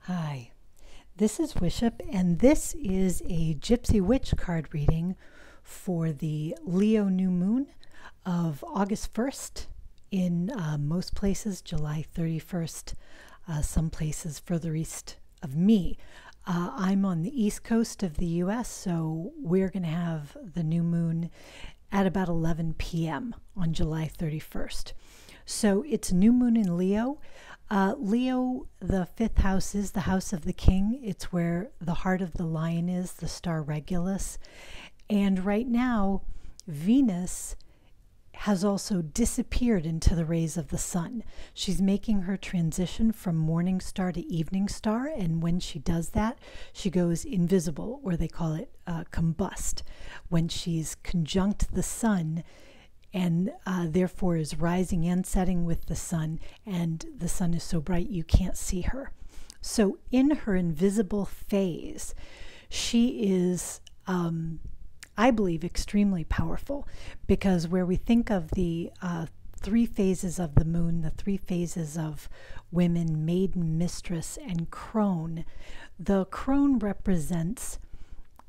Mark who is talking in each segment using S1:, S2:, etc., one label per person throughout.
S1: Hi, this is Wishop, and this is a Gypsy Witch card reading for the Leo new moon of August 1st in most places, July 31st, some places further east of me. I'm on the east coast of the US, so we're going to have the new moon at about 11 p.m. on July 31st. So it's new moon in Leo. Leo, the fifth house, is the house of the king. It's where the heart of the lion is, the star Regulus. And right now, Venus has also disappeared into the rays of the sun. She's making her transition from morning star to evening star, and when she does that, she goes invisible, or they call it combust, when she's conjunct the sun and therefore is rising and setting with the sun, and the sun is so bright you can't see her. So in her invisible phase, she is I believe extremely powerful, because where we think of the three phases of the moon, the three phases of women, maiden, mistress, and crone, the crone represents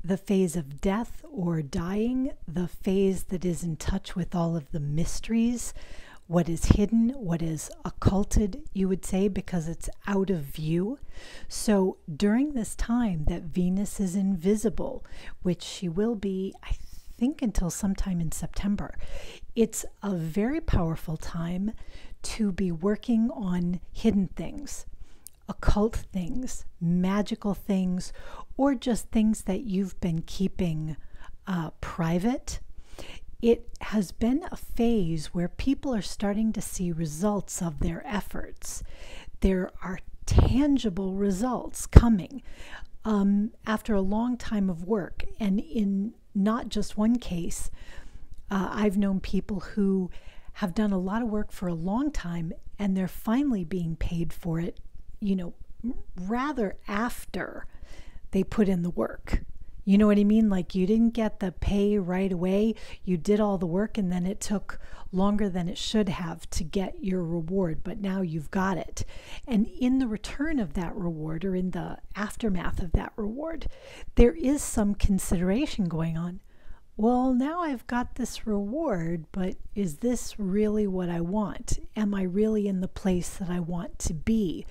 S1: the phase of death or dying, the phase that is in touch with all of the mysteries, what is hidden, what is occulted, you would say, because it's out of view. So during this time that Venus is invisible, which she will be, I think, until sometime in September, it's a very powerful time to be working on hidden things, occult things, magical things, or just things that you've been keeping private. It has been a phase where people are starting to see results of their efforts. There are tangible results coming after a long time of work. And in not just one case, I've known people who have done a lot of work for a long time, and they're finally being paid for it, rather after they put in the work. You know what I mean? Like, you didn't get the pay right away. You did all the work, and then it took longer than it should have to get your reward, but now you've got it. And in the return of that reward, or in the aftermath of that reward, there is some consideration going on. Well, now I've got this reward, but is this really what I want? Am I really in the place that I want to be?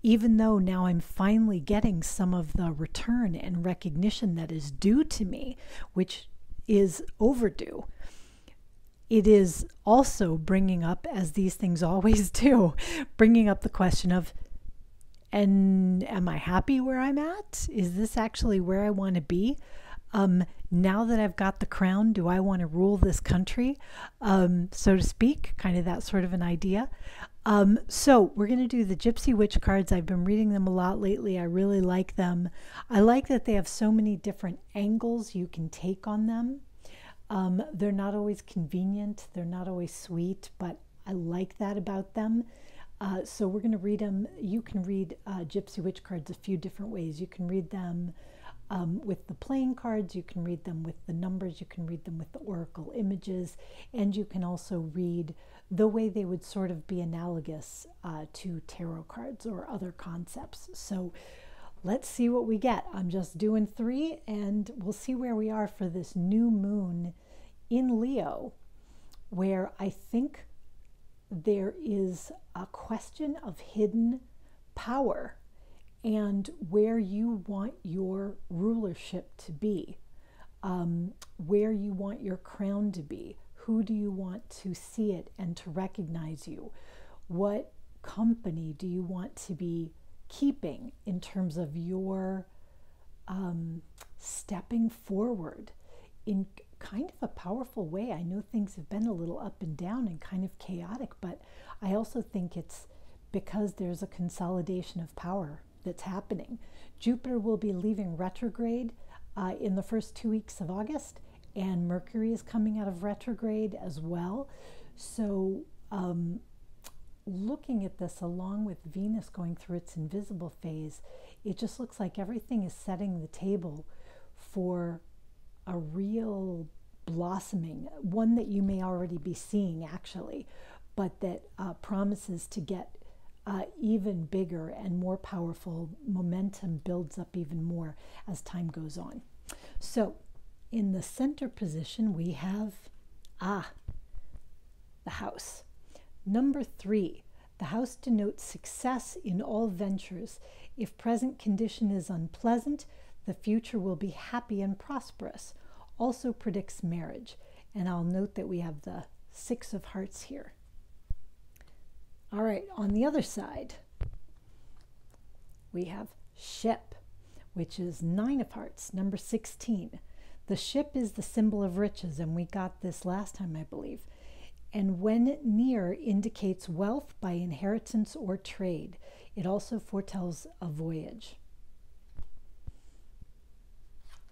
S1: Even though now I'm finally getting some of the return and recognition that is due to me, which is overdue, it is also bringing up, as these things always do, bringing up the question of, and am I happy where I'm at? Is this actually where I want to be? Now that I've got the crown, do I want to rule this country, so to speak? Kind of that sort of an idea. So we're going to do the Gypsy Witch cards. I've been reading them a lot lately. I really like them. I like that they have so many different angles you can take on them. They're not always convenient. They're not always sweet, but I like that about them. So we're going to read them. You can read Gypsy Witch cards a few different ways. You can read them with the playing cards, you can read them with the numbers, you can read them with the oracle images, and you can also read the way they would sort of be analogous to tarot cards or other concepts. So let's see what we get. I'm just doing three, and we'll see where we are for this new moon in Leo, where I think there is a question of hidden power and where you want your rulership to be, where you want your crown to be. Who do you want to see it and to recognize you? What company do you want to be keeping in terms of your stepping forward in kind of a powerful way? I know things have been a little up and down and kind of chaotic, but I also think it's because there's a consolidation of power that's happening. Jupiter will be leaving retrograde in the first 2 weeks of August, and Mercury is coming out of retrograde as well. So looking at this along with Venus going through its invisible phase, it just looks like everything is setting the table for a real blossoming, one that you may already be seeing actually, but that promises to get even bigger and more powerful. Momentum builds up even more as time goes on. So in the center position, we have, the house. Number 3, the house denotes success in all ventures. If present condition is unpleasant, the future will be happy and prosperous. Also predicts marriage. And I'll note that we have the 6 of hearts here. All right, on the other side, we have ship, which is 9 of hearts, number 16. The ship is the symbol of riches, and we got this last time, I believe. And when near, indicates wealth by inheritance or trade. It also foretells a voyage.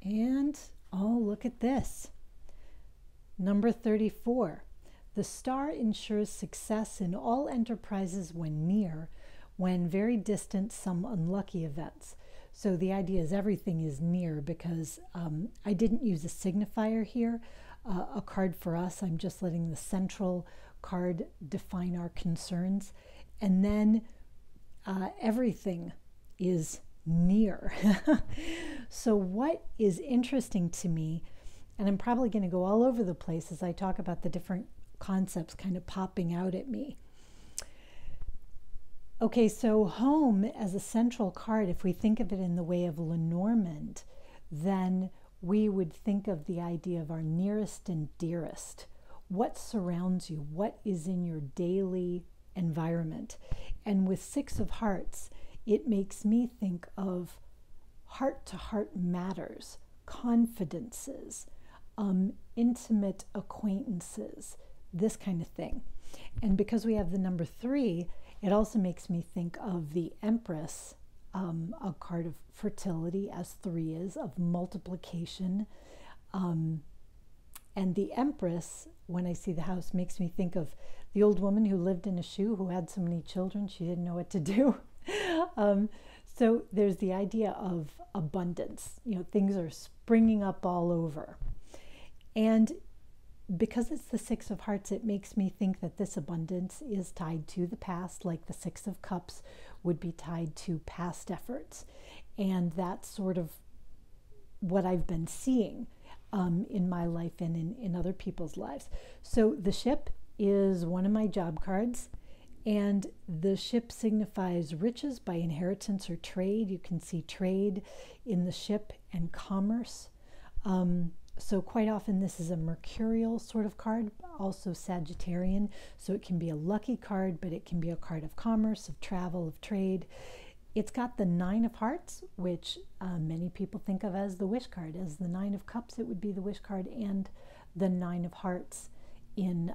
S1: And, oh, look at this. Number 34. The star ensures success in all enterprises when near, when very distant, some unlucky events. So the idea is everything is near, because I didn't use a signifier here, a card for us. I'm just letting the central card define our concerns. And then everything is near. So what is interesting to me, and I'm probably going to go all over the place as I talk about the different concepts kind of popping out at me. Okay, so home as a central card, if we think of it in the way of Lenormand, then we would think of the idea of our nearest and dearest. What surrounds you? What is in your daily environment? And with 6 of hearts, it makes me think of heart-to-heart matters, confidences, intimate acquaintances, this kind of thing. And because we have the number 3, it also makes me think of the Empress, a card of fertility, as 3 is, of multiplication. And the Empress, when I see the house, makes me think of the old woman who lived in a shoe, who had so many children she didn't know what to do. So there's the idea of abundance. You know, things are springing up all over. And because it's the 6 of hearts, it makes me think that this abundance is tied to the past, like the 6 of cups would be tied to past efforts. And that's sort of what I've been seeing in my life and in other people's lives. So the ship is one of my job cards, and the ship signifies riches by inheritance or trade. You can see trade in the ship and commerce. So quite often this is a mercurial sort of card, also Sagittarian. So it can be a lucky card, but it can be a card of commerce, of travel, of trade. It's got the 9 of hearts, which many people think of as the wish card. As the 9 of cups, it would be the wish card, and the 9 of hearts in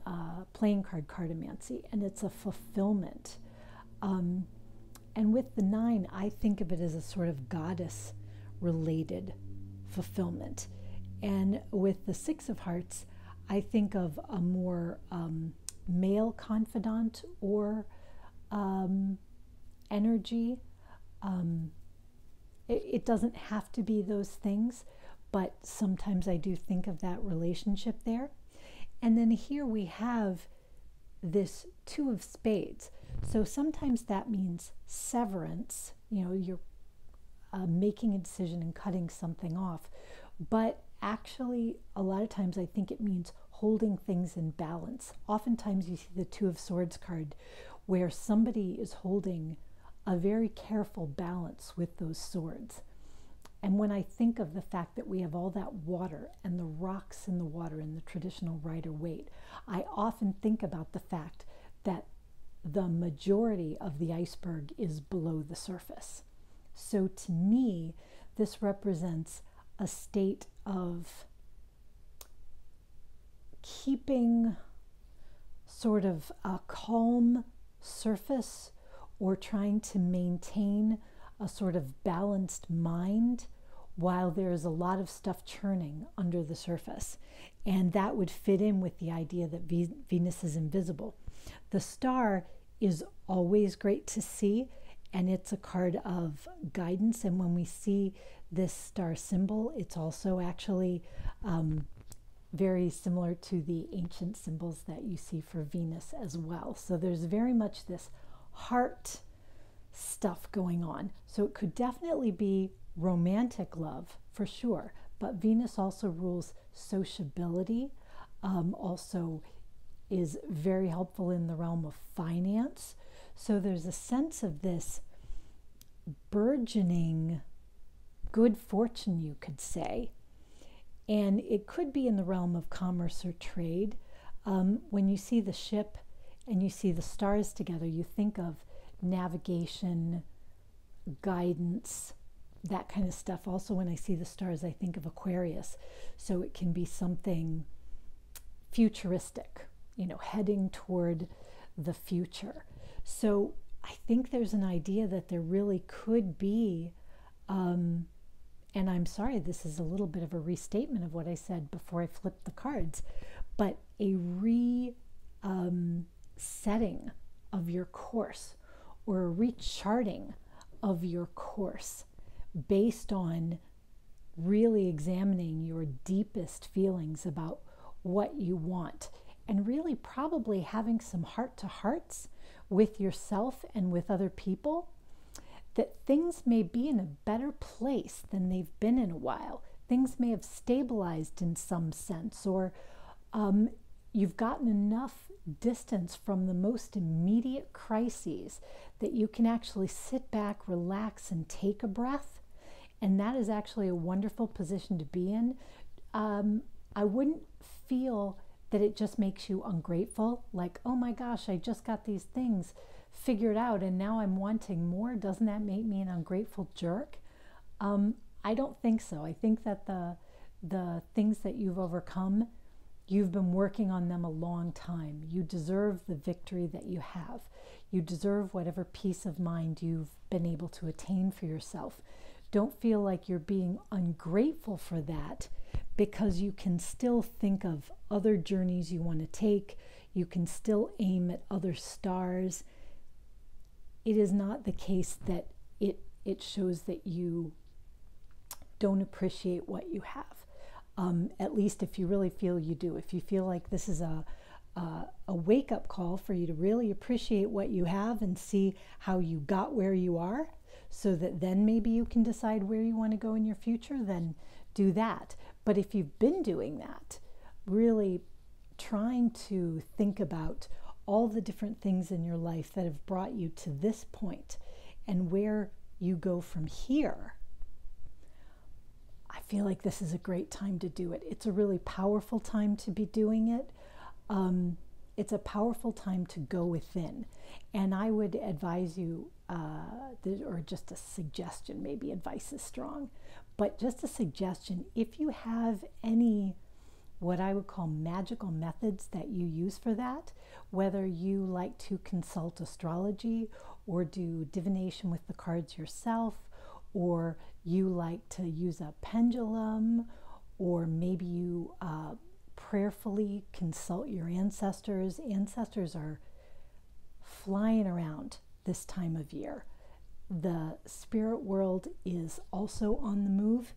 S1: playing card cartomancy. And it's a fulfillment. And with the 9, I think of it as a sort of goddess-related fulfillment. And with the 6 of hearts, I think of a more male confidant or energy. It doesn't have to be those things, but sometimes I do think of that relationship there. And then here we have this 2 of spades. So sometimes that means severance. You know, you're making a decision and cutting something off. But actually, a lot of times I think it means holding things in balance. Oftentimes you see the 2 of swords card where somebody is holding a very careful balance with those swords. And when I think of the fact that we have all that water and the rocks in the water in the traditional Rider-Waite, I often think about the fact that the majority of the iceberg is below the surface. So to me, this represents a state of keeping sort of a calm surface, or trying to maintain a sort of balanced mind while there's a lot of stuff churning under the surface. And that would fit in with the idea that Venus is invisible. The star is always great to see, and it's a card of guidance. And when we see this star symbol, it's also actually very similar to the ancient symbols that you see for Venus as well. So there's very much this heart stuff going on. So it could definitely be romantic love for sure, but Venus also rules sociability, also is very helpful in the realm of finance. So there's a sense of this burgeoning good fortune, you could say. And it could be in the realm of commerce or trade. When you see the ship and you see the stars together, you think of navigation, guidance, that kind of stuff. Also, when I see the stars, I think of Aquarius. So it can be something futuristic, heading toward the future. So I think there's an idea that there really could be, and I'm sorry, this is a little bit of a restatement of what I said before I flipped the cards, but a setting of your course, or a recharting of your course based on really examining your deepest feelings about what you want, and really probably having some heart-to-hearts with yourself and with other people, that things may be in a better place than they've been in a while. Things may have stabilized in some sense, or you've gotten enough distance from the most immediate crises that you can actually sit back, relax, and take a breath. And that is actually a wonderful position to be in. I wouldn't feel that it just makes you ungrateful, like, oh my gosh, I just got these things figured out and now I'm wanting more. Doesn't that make me an ungrateful jerk? I don't think so. I think that the things that you've overcome, you've been working on them a long time. You deserve the victory that you have. You deserve whatever peace of mind you've been able to attain for yourself. Don't feel like you're being ungrateful for that, because you can still think of other journeys you want to take. You can still aim at other stars. It is not the case that it shows that you don't appreciate what you have. At least if you really feel you do. If you feel like this is a wake-up call for you to really appreciate what you have and see how you got where you are, so that then maybe you can decide where you want to go in your future, then do that. But if you've been doing that, really trying to think about all the different things in your life that have brought you to this point and where you go from here, I feel like this is a great time to do it. It's a really powerful time to be doing it. It's a powerful time to go within. And I would advise you, or just a suggestion, maybe advice is strong, but just a suggestion, if you have any what I would call magical methods that you use for that, whether you like to consult astrology or do divination with the cards yourself, or you like to use a pendulum, or maybe you prayerfully consult your ancestors. Ancestors are flying around this time of year. The spirit world is also on the move.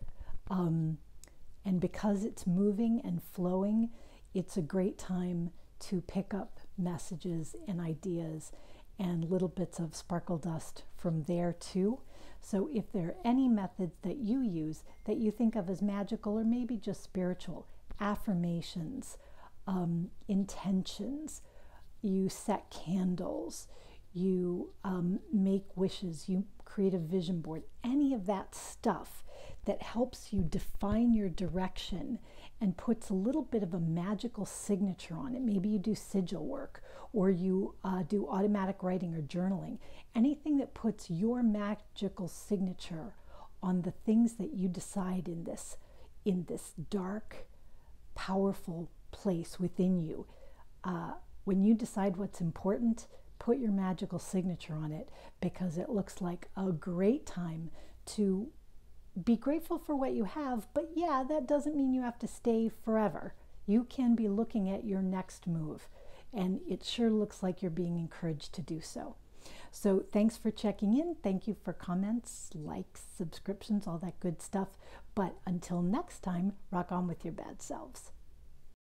S1: And because it's moving and flowing, it's a great time to pick up messages and ideas and little bits of sparkle dust from there too. So if there are any methods that you use that you think of as magical, or maybe just spiritual, affirmations, intentions, you set candles, you make wishes, you create a vision board, any of that stuff that helps you define your direction and puts a little bit of a magical signature on it. Maybe you do sigil work, or you do automatic writing or journaling. Anything that puts your magical signature on the things that you decide in this dark, powerful place within you. When you decide what's important, put your magical signature on it, because it looks like a great time to be grateful for what you have. But yeah, that doesn't mean you have to stay forever. You can be looking at your next move, and it sure looks like you're being encouraged to do so. So thanks for checking in. Thank you for comments, likes, subscriptions, all that good stuff. But until next time, rock on with your bad selves.